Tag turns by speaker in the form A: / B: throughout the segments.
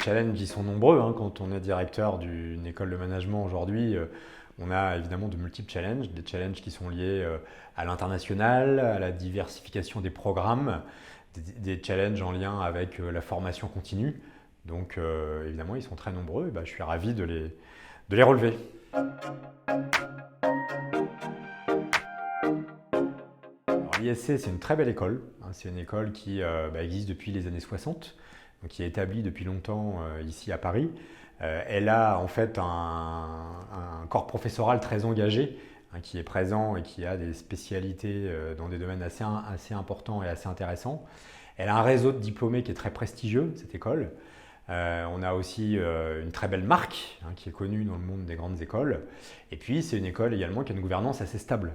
A: challenges, ils sont nombreux, hein. Quand on est directeur d'une école de management aujourd'hui, on a évidemment de multiples challenges, des challenges qui sont liés à l'international, à la diversification des programmes, des challenges en lien avec la formation continue. Donc évidemment, ils sont très nombreux et je suis ravi de les relever. L'ISC, c'est une très belle école, hein. C'est une école qui existe depuis les années 60, donc qui est établie depuis longtemps ici à Paris. Elle a en fait un corps professoral très engagé, hein, qui est présent et qui a des spécialités dans des domaines assez importants et assez intéressants. Elle a un réseau de diplômés qui est très prestigieux, cette école. On a aussi une très belle marque, hein, qui est connue dans le monde des grandes écoles. Et puis, c'est une école également qui a une gouvernance assez stable.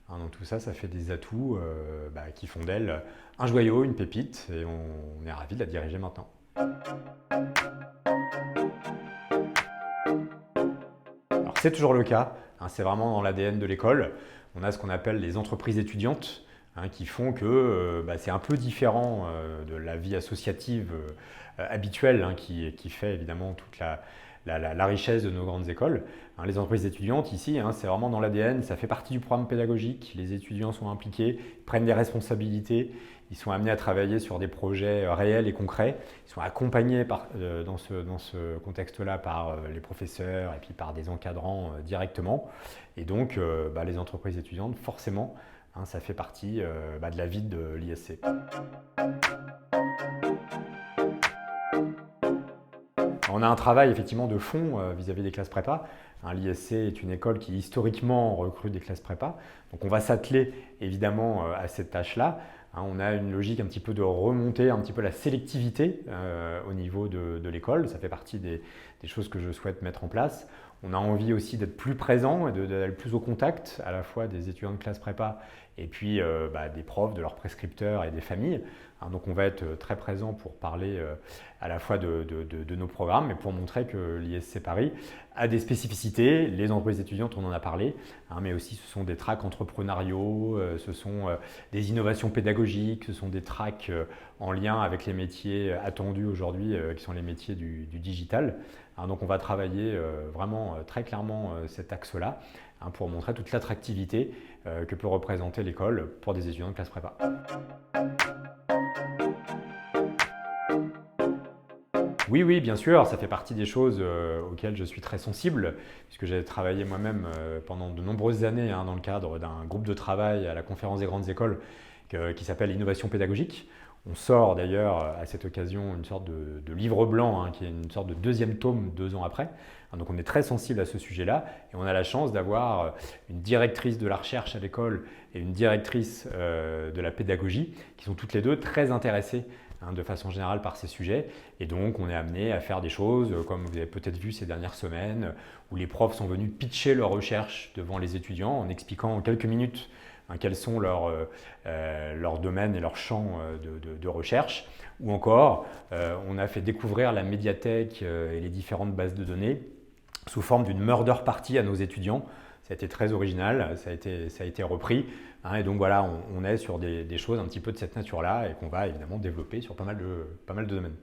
A: Hein, donc tout ça, ça fait des atouts qui font d'elle un joyau, une pépite, et on est ravis de la diriger maintenant. Alors c'est toujours le cas, hein, c'est vraiment dans l'ADN de l'école. On a ce qu'on appelle les entreprises étudiantes, hein, qui font que c'est un peu différent de la vie associative habituelle, hein, qui fait évidemment toute la richesse de nos grandes écoles. Hein, les entreprises étudiantes ici, hein, c'est vraiment dans l'ADN, ça fait partie du programme pédagogique, les étudiants sont impliqués, prennent des responsabilités, ils sont amenés à travailler sur des projets réels et concrets, ils sont accompagnés dans ce contexte-là par les professeurs et puis par des encadrants directement. Et donc les entreprises étudiantes, forcément, hein, ça fait partie de la vie de l'ISC. On a un travail effectivement de fond vis-à-vis des classes prépa. Hein, l'ISC est une école qui historiquement recrute des classes prépa. Donc on va s'atteler évidemment à cette tâche-là. Hein, on a une logique un petit peu de remonter un petit peu la sélectivité au niveau de l'école. Ça fait partie des choses que je souhaite mettre en place. On a envie aussi d'être plus présent et d'aller plus au contact à la fois des étudiants de classe prépa et puis des profs, de leurs prescripteurs et des familles. Hein, donc on va être très présent pour parler à la fois de nos programmes et pour montrer que l'ISC Paris a des spécificités. Les entreprises étudiantes, on en a parlé, hein, mais aussi ce sont des tracks entrepreneuriaux, ce sont des innovations pédagogiques, ce sont des tracks en lien avec les métiers attendus aujourd'hui qui sont les métiers du digital. Hein, donc on va travailler vraiment très clairement cet axe-là, hein, pour montrer toute l'attractivité que peut représenter l'école pour des étudiants de classe prépa. Oui, bien sûr, ça fait partie des choses auxquelles je suis très sensible, puisque j'ai travaillé moi-même pendant de nombreuses années, hein, dans le cadre d'un groupe de travail à la conférence des grandes écoles qui s'appelle Innovation pédagogique. On sort d'ailleurs à cette occasion une sorte de livre blanc, hein, qui est une sorte de deuxième tome 2 ans après. Donc on est très sensible à ce sujet-là et on a la chance d'avoir une directrice de la recherche à l'école et une directrice de la pédagogie qui sont toutes les deux très intéressées, hein, de façon générale par ces sujets. Et donc on est amené à faire des choses comme vous avez peut-être vu ces dernières semaines où les profs sont venus pitcher leurs recherches devant les étudiants en expliquant en quelques minutes, hein, quels sont leurs domaines et leurs champs de recherche. Ou encore, on a fait découvrir la médiathèque et les différentes bases de données sous forme d'une murder party à nos étudiants. Ça a été très original, ça a été repris, hein, et donc voilà, on est sur des choses un petit peu de cette nature-là et qu'on va évidemment développer sur pas mal de domaines.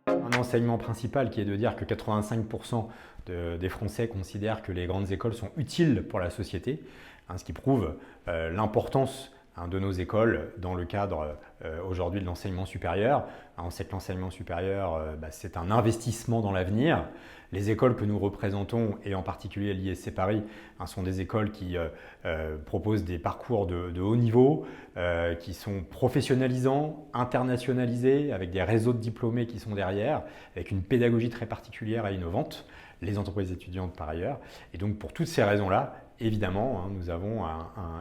A: Un enseignement principal qui est de dire que 85% des Français considèrent que les grandes écoles sont utiles pour la société, hein, ce qui prouve l'importance, hein, de nos écoles dans le cadre aujourd'hui de l'enseignement supérieur. Hein, on sait que l'enseignement supérieur, c'est un investissement dans l'avenir. Les écoles que nous représentons, et en particulier l'ISC Paris, hein, sont des écoles qui proposent des parcours de haut niveau, qui sont professionnalisants, internationalisés, avec des réseaux de diplômés qui sont derrière, avec une pédagogie très particulière et innovante, les entreprises étudiantes par ailleurs. Et donc pour toutes ces raisons-là, évidemment, hein, nous avons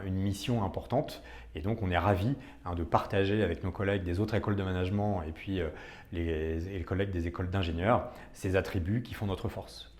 A: une mission importante et donc on est ravis, hein, de partager avec nos collègues des autres écoles de management et puis les collègues des écoles d'ingénieurs ces attributs qui font notre force.